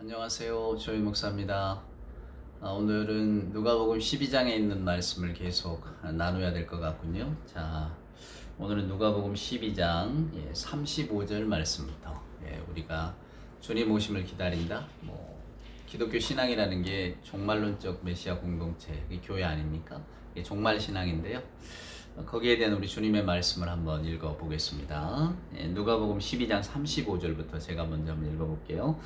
안녕하세요. 조희 목사입니다. 오늘은 누가복음 12장에 있는 말씀을 계속 나눠야 될 것 같군요. 자, 오늘은 누가복음 12장 35절 말씀부터 우리가 주님 오심을 기다린다. 기독교 신앙이라는 게 종말론적 메시아 공동체, 교회 아닙니까? 이게 종말 신앙인데요. 거기에 대한 우리 주님의 말씀을 한번 읽어보겠습니다. 누가복음 12장 35절부터 제가 먼저 한번 읽어볼게요.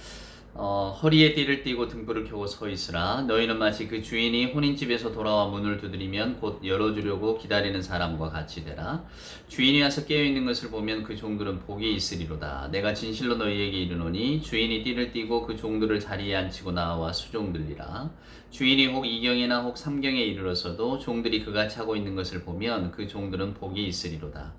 허리에 띠를 띠고 등불을 켜고 서 있으라. 너희는 마치 그 주인이 혼인집에서 돌아와 문을 두드리면 곧 열어주려고 기다리는 사람과 같이 되라. 주인이 와서 깨어있는 것을 보면 그 종들은 복이 있으리로다. 내가 진실로 너희에게 이르노니 주인이 띠를 띠고 그 종들을 자리에 앉히고 나와 수종들리라. 주인이 혹 이경이나 혹 삼경에 이르러서도 종들이 그같이 하고 있는 것을 보면 그 종들은 복이 있으리로다.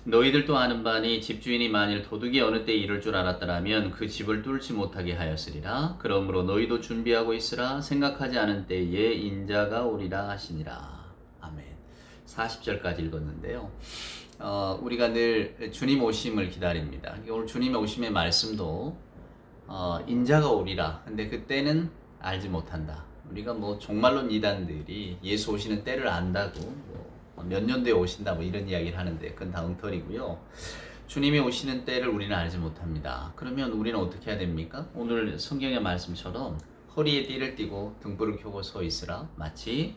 너희들도 아는 바니 집주인이 만일 도둑이 어느 때 이를 줄 알았더라면 그 집을 뚫지 못하게 하였으리라. 그러므로 너희도 준비하고 있으라. 생각하지 않은 때에 인자가 오리라 하시니라. 아멘. 40절까지 읽었는데요. 우리가 늘 주님 오심을 기다립니다. 오늘 주님의 오심의 말씀도 인자가 오리라. 근데 그때는 알지 못한다. 우리가 종말론 이단들이 예수 오시는 때를 안다고 몇 년도에 오신다 이런 이야기를 하는데 그건 다 엉터리고요. 주님이 오시는 때를 우리는 알지 못합니다. 그러면 우리는 어떻게 해야 됩니까? 오늘 성경의 말씀처럼 허리에 띠를 띠고 등불을 켜고 서 있으라. 마치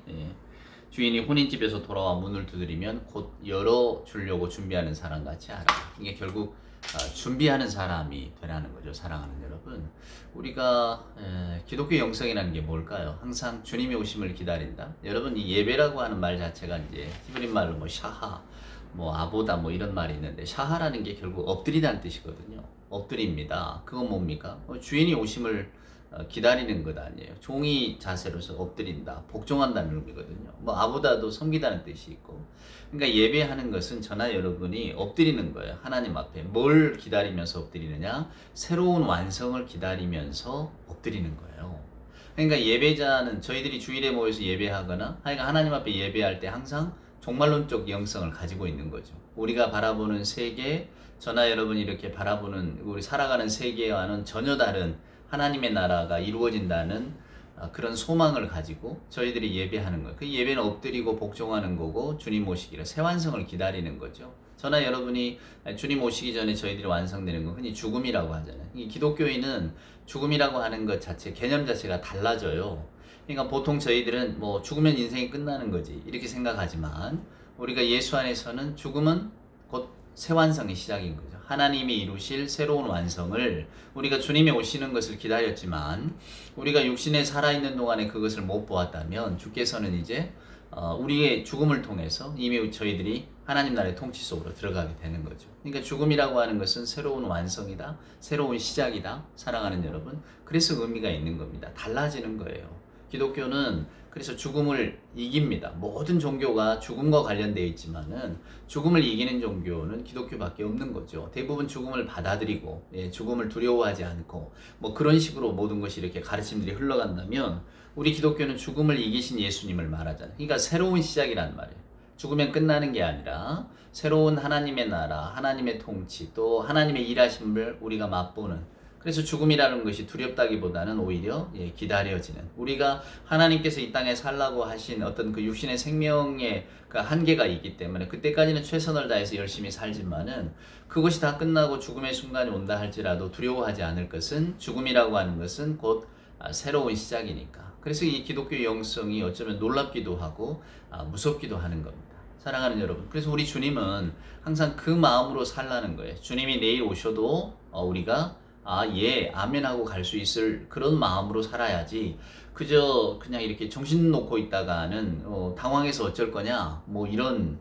주인이 혼인집에서 돌아와 문을 두드리면 곧 열어주려고 준비하는 사람같이 하라. 이게 결국 준비하는 사람이 되라는 거죠. 사랑하는 여러분, 우리가 기독교 영성이라는 게 뭘까요? 항상 주님의 오심을 기다린다. 여러분, 이 예배라고 하는 말 자체가 이제 히브리 말로 샤하, 아보다 이런 말이 있는데, 샤하라는 게 결국 엎드리다는 뜻이거든요. 엎드립니다. 그건 뭡니까? 주인이 오심을 기다리는 것 아니에요. 종이 자세로서 엎드린다, 복종한다는 의미거든요. 아보다도 섬기다는 뜻이 있고, 그러니까 예배하는 것은 저나 여러분이 엎드리는 거예요. 하나님 앞에 뭘 기다리면서 엎드리느냐? 새로운 완성을 기다리면서 엎드리는 거예요. 그러니까 예배자는 저희들이 주일에 모여서 예배하거나 하나님 앞에 예배할 때 항상 종말론적 영성을 가지고 있는 거죠. 우리가 바라보는 세계, 저나 여러분이 이렇게 바라보는 우리 살아가는 세계와는 전혀 다른 하나님의 나라가 이루어진다는 그런 소망을 가지고 저희들이 예배하는 거예요. 그 예배는 엎드리고 복종하는 거고, 주님 오시기를 새 완성을 기다리는 거죠. 저나 여러분이 주님 오시기 전에 저희들이 완성되는 건 흔히 죽음이라고 하잖아요. 이 기독교인은 죽음이라고 하는 것 자체, 개념 자체가 달라져요. 그러니까 보통 저희들은 죽으면 인생이 끝나는 거지 이렇게 생각하지만, 우리가 예수 안에서는 죽음은 곧 새 완성의 시작인 거죠. 하나님이 이루실 새로운 완성을, 우리가 주님이 오시는 것을 기다렸지만 우리가 육신에 살아있는 동안에 그것을 못 보았다면 주께서는 이제 우리의 죽음을 통해서 이미 저희들이 하나님 나라의 통치 속으로 들어가게 되는 거죠. 그러니까 죽음이라고 하는 것은 새로운 완성이다, 새로운 시작이다. 사랑하는 여러분, 그래서 의미가 있는 겁니다. 달라지는 거예요. 기독교는 그래서 죽음을 이깁니다. 모든 종교가 죽음과 관련되어 있지만은 죽음을 이기는 종교는 기독교밖에 없는 거죠. 대부분 죽음을 받아들이고 죽음을 두려워하지 않고 그런 식으로 모든 것이 이렇게 가르침들이 흘러간다면, 우리 기독교는 죽음을 이기신 예수님을 말하잖아요. 그러니까 새로운 시작이란 말이에요. 죽으면 끝나는 게 아니라 새로운 하나님의 나라, 하나님의 통치, 또 하나님의 일하심을 우리가 맛보는, 그래서 죽음이라는 것이 두렵다기보다는 오히려 기다려지는, 우리가 하나님께서 이 땅에 살라고 하신 어떤 그 육신의 생명의 그 한계가 있기 때문에 그때까지는 최선을 다해서 열심히 살지만은, 그것이 다 끝나고 죽음의 순간이 온다 할지라도 두려워하지 않을 것은, 죽음이라고 하는 것은 곧 새로운 시작이니까. 그래서 이 기독교 영성이 어쩌면 놀랍기도 하고 무섭기도 하는 겁니다. 사랑하는 여러분, 그래서 우리 주님은 항상 그 마음으로 살라는 거예요. 주님이 내일 오셔도 우리가 예, 아멘 하고 갈 수 있을 그런 마음으로 살아야지, 그저 그냥 이렇게 정신 놓고 있다가는 당황해서 어쩔 거냐 이런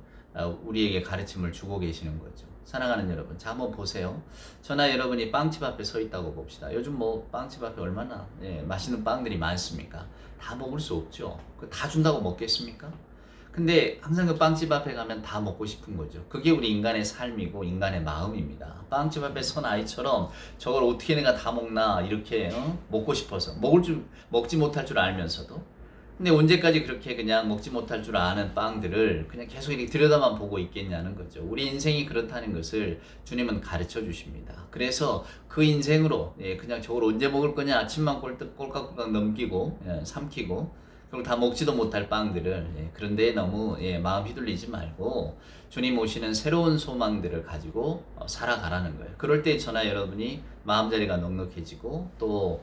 우리에게 가르침을 주고 계시는 거죠. 사랑하는 여러분, 자 한번 보세요. 저나 여러분이 빵집 앞에 서 있다고 봅시다. 요즘 빵집 앞에 얼마나 맛있는 빵들이 많습니까? 다 먹을 수 없죠. 다 준다고 먹겠습니까? 근데 항상 그 빵집 앞에 가면 다 먹고 싶은 거죠. 그게 우리 인간의 삶이고 인간의 마음입니다. 빵집 앞에 선 아이처럼 저걸 어떻게 내가 다 먹나 이렇게 먹고 싶어서 먹지 못할 줄 알면서도, 근데 언제까지 그렇게 그냥 먹지 못할 줄 아는 빵들을 그냥 계속 이렇게 들여다만 보고 있겠냐는 거죠. 우리 인생이 그렇다는 것을 주님은 가르쳐 주십니다. 그래서 그 인생으로 그냥 저걸 언제 먹을 거냐 아침만 꼴깍꼴깍 넘기고 삼키고 결국 다 먹지도 못할 빵들을 그런데 너무 마음 휘둘리지 말고 주님 오시는 새로운 소망들을 가지고 살아가라는 거예요. 그럴 때 저나 여러분이 마음자리가 넉넉해지고 또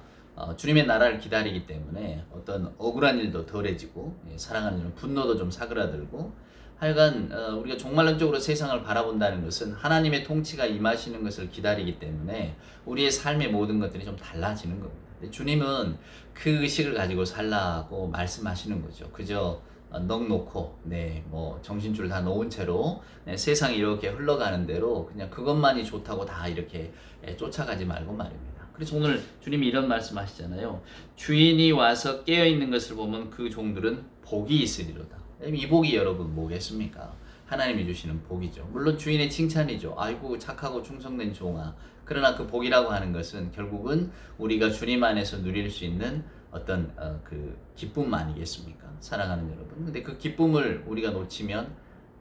주님의 나라를 기다리기 때문에 어떤 억울한 일도 덜해지고 사랑하는 일 분노도 좀 사그라들고 하여간 우리가 종말론적으로 세상을 바라본다는 것은 하나님의 통치가 임하시는 것을 기다리기 때문에 우리의 삶의 모든 것들이 좀 달라지는 겁니다. 주님은 그 의식을 가지고 살라고 말씀하시는 거죠. 그저 넉놓고 뭐 정신줄 다 놓은 채로 세상이 이렇게 흘러가는 대로 그냥 그것만이 좋다고 다 이렇게 쫓아가지 말고 말입니다. 그래서 오늘 주님이 이런 말씀하시잖아요. 주인이 와서 깨어 있는 것을 보면 그 종들은 복이 있으리로다. 이 복이 여러분 뭐겠습니까? 하나님이 주시는 복이죠. 물론 주인의 칭찬이죠. 아이고 착하고 충성된 종아. 그러나 그 복이라고 하는 것은 결국은 우리가 주님 안에서 누릴 수 있는 어떤 그 기쁨 아니겠습니까? 사랑하는 여러분. 근데 그 기쁨을 우리가 놓치면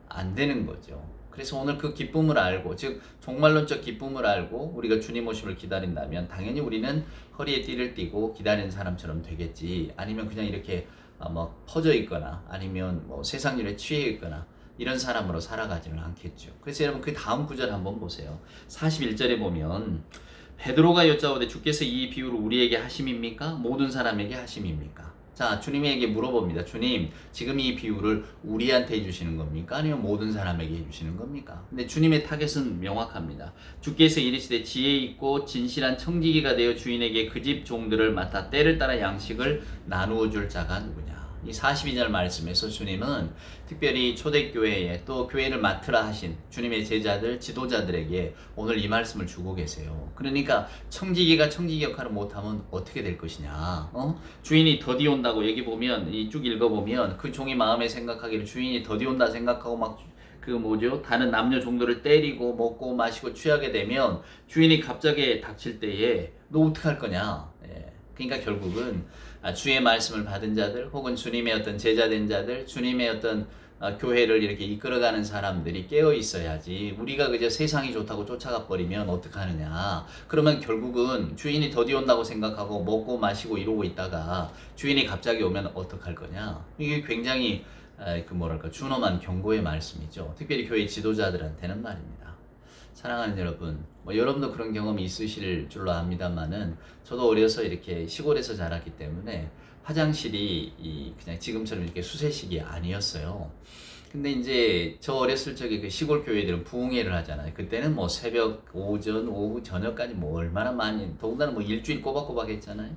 안 되는 거죠. 그래서 오늘 그 기쁨을 알고, 즉 종말론적 기쁨을 알고 우리가 주님 오심을 기다린다면 당연히 우리는 허리에 띠를 띠고 기다리는 사람처럼 되겠지. 아니면 그냥 이렇게 뭐 퍼져 있거나 아니면 뭐 세상 일에 취해 있거나 이런 사람으로 살아가지는 않겠죠. 그래서 여러분 그 다음 구절 한번 보세요. 41절에 보면 베드로가 여짜오되 주께서 이 비유를 우리에게 하심입니까? 모든 사람에게 하심입니까? 자, 주님에게 물어봅니다. 주님, 지금 이 비유를 우리한테 해주시는 겁니까? 아니면 모든 사람에게 해주시는 겁니까? 근데 주님의 타겟은 명확합니다. 주께서 이르시되 지혜 있고 진실한 청지기가 되어 주인에게 그 집 종들을 맡아 때를 따라 양식을 나누어 줄 자가 누구냐? 이 42절 말씀에서 주님은 특별히 초대교회에 또 교회를 맡으라 하신 주님의 제자들, 지도자들에게 오늘 이 말씀을 주고 계세요. 그러니까 청지기가 청지기 역할을 못하면 어떻게 될 것이냐. 주인이 더디 온다고 여기 보면 쭉 읽어보면 그 종이 마음에 생각하기를 주인이 더디 온다 생각하고 막 다른 남녀 종들을 때리고 먹고 마시고 취하게 되면 주인이 갑자기 닥칠 때에 너 어떡할 거냐. 그러니까 결국은 주의 말씀을 받은 자들 혹은 주님의 어떤 제자된 자들 주님의 어떤 교회를 이렇게 이끌어가는 사람들이 깨어 있어야지. 우리가 그저 세상이 좋다고 쫓아가 버리면 어떡하느냐. 그러면 결국은 주인이 더디 온다고 생각하고 먹고 마시고 이러고 있다가 주인이 갑자기 오면 어떡할 거냐. 이게 굉장히 준엄한 경고의 말씀이죠. 특별히 교회 지도자들한테는 말입니다. 사랑하는 여러분, 여러분도 그런 경험이 있으실 줄로 압니다만은 저도 어려서 이렇게 시골에서 자랐기 때문에 화장실이 그냥 지금처럼 이렇게 수세식이 아니었어요. 근데 이제 저 어렸을 적에 그 시골 교회들은 부흥회를 하잖아요. 그때는 뭐 새벽, 오전, 오후, 저녁까지 얼마나 많이, 더군다나 일주일 꼬박꼬박 했잖아요.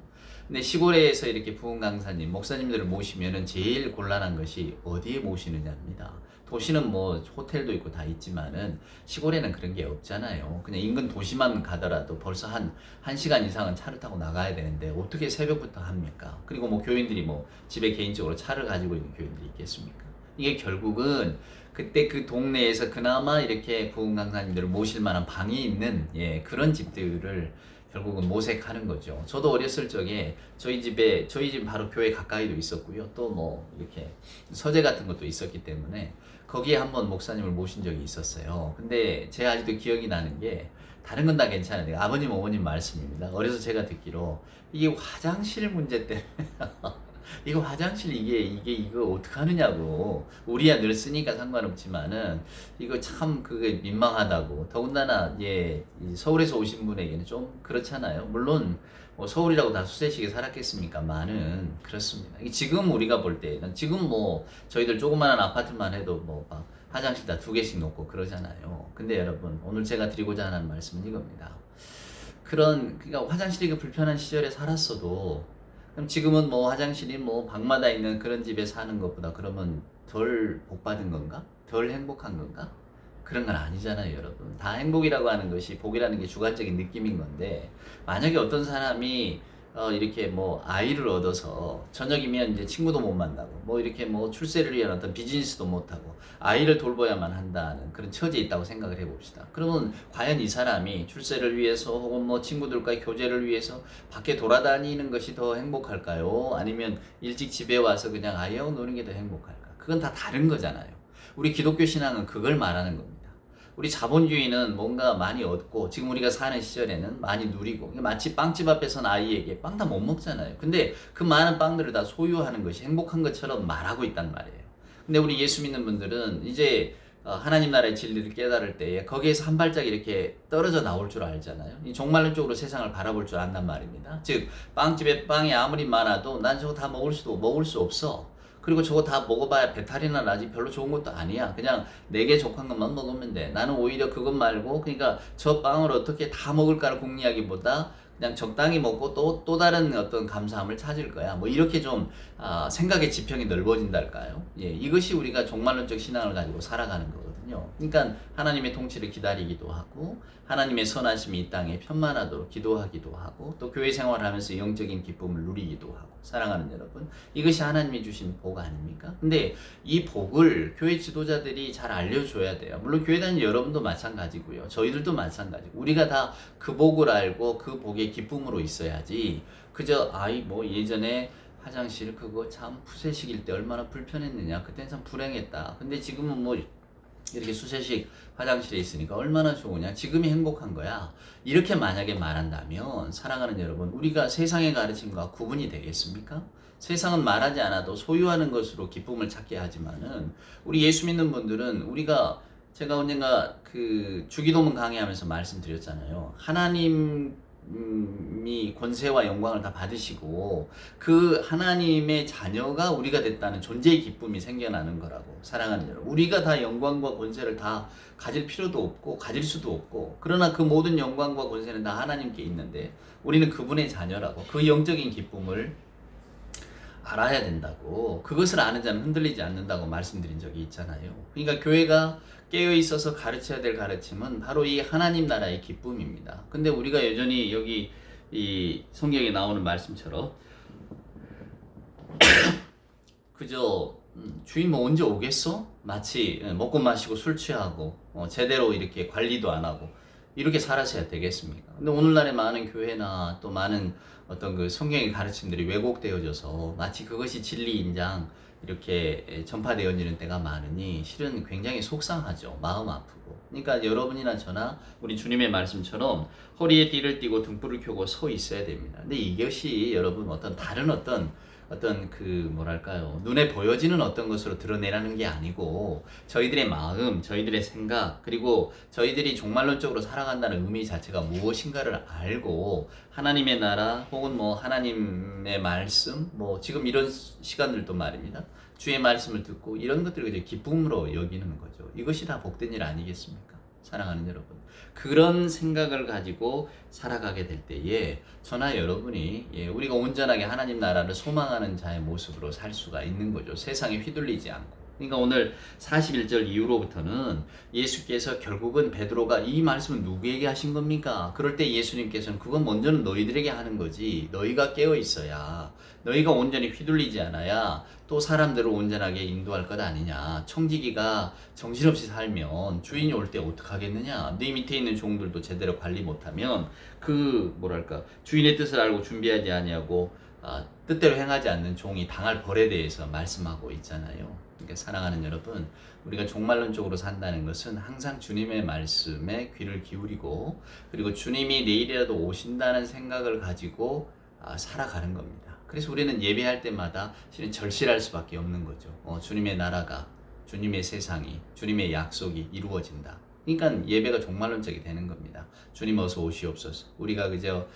근데 시골에서 이렇게 부흥 강사님, 목사님들을 모시면은 제일 곤란한 것이 어디에 모시느냐입니다. 도시는 호텔도 있고 다 있지만은 시골에는 그런 게 없잖아요. 그냥 인근 도시만 가더라도 벌써 한 1시간 이상은 차를 타고 나가야 되는데 어떻게 새벽부터 합니까? 그리고 교인들이 집에 개인적으로 차를 가지고 있는 교인들이 있겠습니까? 이게 결국은 그때 그 동네에서 그나마 이렇게 부흥 강사님들을 모실 만한 방이 있는 그런 집들을 결국은 모색하는 거죠. 저도 어렸을 적에 저희 집 바로 교회 가까이도 있었고요. 또 이렇게 서재 같은 것도 있었기 때문에 거기에 한번 목사님을 모신 적이 있었어요. 근데 제가 아직도 기억이 나는 게 다른 건 다 괜찮은데 아버님 어머님 말씀입니다. 어려서 제가 듣기로 이게 화장실 문제 때문에 이거 화장실 이거 어떡하느냐고. 우리야 늘 쓰니까 상관없지만은 이거 참 그게 민망하다고. 더군다나 서울에서 오신 분에게는 좀 그렇잖아요. 물론 서울이라고 다 수세식에 살았겠습니까만은 그렇습니다. 지금 우리가 볼 때는 지금 저희들 조그마한 아파트만 해도 화장실 다 2개씩 놓고 그러잖아요. 근데 여러분 오늘 제가 드리고자 하는 말씀은 이겁니다. 그러니까 화장실이 불편한 시절에 살았어도 그럼 지금은 화장실이 방마다 있는 그런 집에 사는 것보다 그러면 덜 복받은 건가? 덜 행복한 건가? 그런 건 아니잖아요, 여러분. 다 행복이라고 하는 것이 복이라는 게 주관적인 느낌인 건데 만약에 어떤 사람이 이렇게 뭐 아이를 얻어서 저녁이면 이제 친구도 못 만나고 뭐 이렇게 뭐 출세를 위한 어떤 비즈니스도 못 하고 아이를 돌봐야만 한다는 그런 처지에 있다고 생각을 해봅시다. 그러면 과연 이 사람이 출세를 위해서 혹은 뭐 친구들과의 교제를 위해서 밖에 돌아다니는 것이 더 행복할까요? 아니면 일찍 집에 와서 그냥 아이하고 노는 게 더 행복할까? 그건 다 다른 거잖아요. 우리 기독교 신앙은 그걸 말하는 겁니다. 우리 자본주의는 뭔가 많이 얻고 지금 우리가 사는 시절에는 많이 누리고 마치 빵집 앞에선 아이에게 빵 다 못 먹잖아요. 근데 그 많은 빵들을 다 소유하는 것이 행복한 것처럼 말하고 있단 말이에요. 근데 우리 예수 믿는 분들은 이제 하나님 나라의 진리를 깨달을 때에 거기에서 한 발짝 이렇게 떨어져 나올 줄 알잖아요. 이 종말론적으로 세상을 바라볼 줄 안단 말입니다. 즉 빵집에 빵이 아무리 많아도 난 저거 다 먹을 수 없어. 그리고 저거 다 먹어봐야 배탈이나 나지 별로 좋은 것도 아니야. 그냥 내게 족한 것만 먹으면 돼. 나는 오히려 그것 말고 그러니까 저 빵을 어떻게 다 먹을까를 궁리하기보다 그냥 적당히 먹고 또 다른 어떤 감사함을 찾을 거야. 뭐 이렇게 좀 생각의 지평이 넓어진달까요? 예, 이것이 우리가 종말론적 신앙을 가지고 살아가는 거거든요. 그러니까 하나님의 통치를 기다리기도 하고 하나님의 선하심이 이 땅에 편만하도록 기도하기도 하고 또 교회 생활을 하면서 영적인 기쁨을 누리기도 하고 사랑하는 여러분, 이것이 하나님이 주신 복 아닙니까? 근데 이 복을 교회 지도자들이 잘 알려줘야 돼요. 물론 교회 다니는 여러분도 마찬가지고요. 저희들도 마찬가지고 우리가 다 그 복을 알고 그 복의 기쁨으로 있어야지 그저 뭐 예전에 화장실 그거 참 푸세식일 때 얼마나 불편했느냐, 그땐 참 불행했다. 근데 지금은 뭐 이렇게 수세식 화장실에 있으니까 얼마나 좋으냐, 지금이 행복한 거야, 이렇게 만약에 말한다면 사랑하는 여러분, 우리가 세상의 가르침과 구분이 되겠습니까? 세상은 말하지 않아도 소유하는 것으로 기쁨을 찾게 하지만은 우리 예수 믿는 분들은 제가 언젠가 그 주기도문 강의하면서 말씀드렸잖아요. 하나님이 권세와 영광을 다 받으시고 그 하나님의 자녀가 우리가 됐다는 존재의 기쁨이 생겨나는 거라고. 사랑하는 여러분, 우리가 다 영광과 권세를 다 가질 필요도 없고 가질 수도 없고, 그러나 그 모든 영광과 권세는 다 하나님께 있는데 우리는 그분의 자녀라고, 그 영적인 기쁨을 알아야 된다고, 그것을 아는 자는 흔들리지 않는다고 말씀드린 적이 있잖아요. 그러니까 교회가 깨어 있어서 가르쳐야 될 가르침은 바로 이 하나님 나라의 기쁨입니다. 근데 우리가 여전히 여기 이 성경에 나오는 말씀처럼 그저 주인 뭐 언제 오겠어? 마치 먹고 마시고 술 취하고 제대로 이렇게 관리도 안 하고 이렇게 살아서야 되겠습니까? 근데 오늘날의 많은 교회나 또 많은 어떤 그 성경의 가르침들이 왜곡되어져서 마치 그것이 진리인장 이렇게 전파되어지는 때가 많으니 실은 굉장히 속상하죠. 마음 아프고. 그러니까 여러분이나 저나 우리 주님의 말씀처럼 허리에 띠를 띠고 등불을 켜고 서 있어야 됩니다. 근데 이것이 여러분 다른 어떤 그 뭐랄까요, 눈에 보여지는 어떤 것으로 드러내라는 게 아니고 저희들의 마음, 저희들의 생각, 그리고 저희들이 종말론적으로 살아간다는 의미 자체가 무엇인가를 알고 하나님의 나라 혹은 뭐 하나님의 말씀, 뭐 지금 이런 시간들도 말입니다, 주의 말씀을 듣고 이런 것들을 이제 기쁨으로 여기는 거죠. 이것이 다 복된 일 아니겠습니까? 사랑하는 여러분, 그런 생각을 가지고 살아가게 될 때에 저나 여러분이 우리가 온전하게 하나님 나라를 소망하는 자의 모습으로 살 수가 있는 거죠. 세상에 휘둘리지 않고. 그러니까 오늘 41절 이후로부터는 예수께서 결국은 베드로가 이 말씀은 누구에게 하신 겁니까? 그럴 때 예수님께서는 그건 먼저는 너희들에게 하는 거지, 너희가 깨어 있어야, 너희가 온전히 휘둘리지 않아야 또 사람들을 온전하게 인도할 것 아니냐. 청지기가 정신없이 살면 주인이 올 때 어떡하겠느냐. 네 밑에 있는 종들도 제대로 관리 못하면 주인의 뜻을 알고 준비하지 아니하고 뜻대로 행하지 않는 종이 당할 벌에 대해서 말씀하고 있잖아요. 그러니까 사랑하는 여러분, 우리가 종말론적으로 산다는 것은 항상 주님의 말씀에 귀를 기울이고 그리고 주님이 내일이라도 오신다는 생각을 가지고 살아가는 겁니다. 그래서 우리는 예배할 때마다 실은 절실할 수밖에 없는 거죠. 주님의 나라가, 주님의 세상이, 주님의 약속이 이루어진다. 그러니까 예배가 종말론적이 되는 겁니다. 주님 어서 오시옵소서. 우리가 그저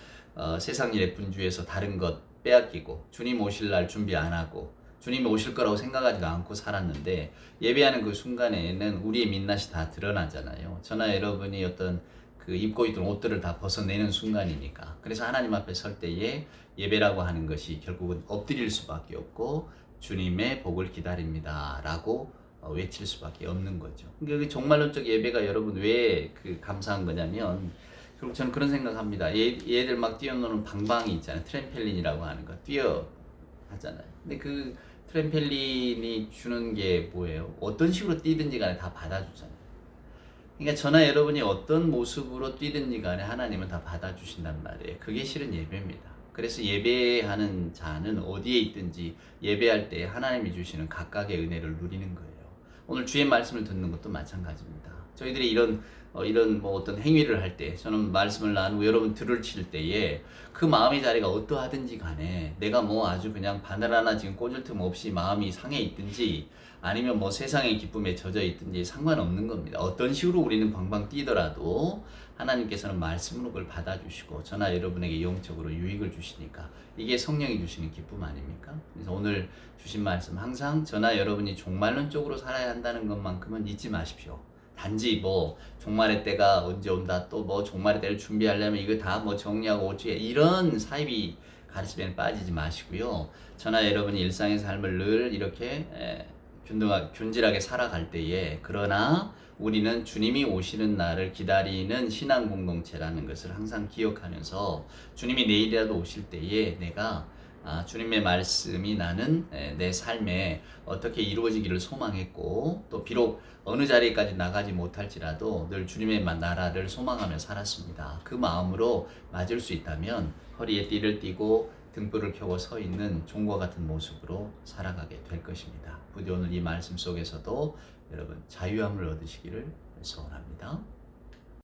세상 일에 분주해서 다른 것 빼앗기고 주님 오실 날 준비 안 하고 주님이 오실 거라고 생각하지도 않고 살았는데 예배하는 그 순간에는 우리의 민낯이 다 드러나잖아요. 저나 여러분이 어떤 그 입고 있던 옷들을 다 벗어내는 순간이니까. 그래서 하나님 앞에 설 때에 예배라고 하는 것이 결국은 엎드릴 수밖에 없고 주님의 복을 기다립니다 라고 외칠 수밖에 없는 거죠. 그러니까 정말론적 예배가 여러분 왜 그 감사한 거냐면 결국 저는 그런 생각합니다. 얘들 막 뛰어노는 방방이 있잖아요. 트램펠린이라고 하는 거 뛰어 하잖아요. 근데 그 트램펠린이 주는 게 뭐예요? 어떤 식으로 뛰든지 간에 다 받아주잖아요. 그러니까 저나 여러분이 어떤 모습으로 뛰든지 간에 하나님은 다 받아주신단 말이에요. 그게 실은 예배입니다. 그래서 예배하는 자는 어디에 있든지 예배할 때 하나님이 주시는 각각의 은혜를 누리는 거예요. 오늘 주의 말씀을 듣는 것도 마찬가지입니다. 저희들이 이런 뭐 어떤 행위를 할 때, 저는 말씀을 나누고 여러분 들을 칠 때에 그 마음의 자리가 어떠하든지 간에 내가 뭐 아주 그냥 바늘 하나 지금 꽂을 틈 없이 마음이 상해 있든지 아니면 뭐 세상의 기쁨에 젖어 있든지 상관없는 겁니다. 어떤 식으로 우리는 방방 뛰더라도 하나님께서는 말씀으로 그걸 받아주시고 저나 여러분에게 영적으로 유익을 주시니까 이게 성령이 주시는 기쁨 아닙니까? 그래서 오늘 주신 말씀 항상 저나 여러분이 종말론 쪽으로 살아야 한다는 것만큼은 잊지 마십시오. 단지 뭐 종말의 때가 언제 온다 또 뭐 종말의 때를 준비하려면 이거 다 뭐 정리하고 어찌해 이런 사이비 가르침에 빠지지 마시고요. 저나 여러분이 일상의 삶을 늘 이렇게 균질하게 살아갈 때에 그러나 우리는 주님이 오시는 날을 기다리는 신앙 공동체라는 것을 항상 기억하면서 주님이 내일이라도 오실 때에 내가 주님의 말씀이 나는 내 삶에 어떻게 이루어지기를 소망했고 또 비록 어느 자리까지 나가지 못할지라도 늘 주님의 나라를 소망하며 살았습니다. 그 마음으로 맞을 수 있다면 허리에 띠를 띠고 등불을 켜고 서 있는 종과 같은 모습으로 살아가게 될 것입니다. 부디 오늘 이 말씀 속에서도 여러분 자유함을 얻으시기를 소원합니다.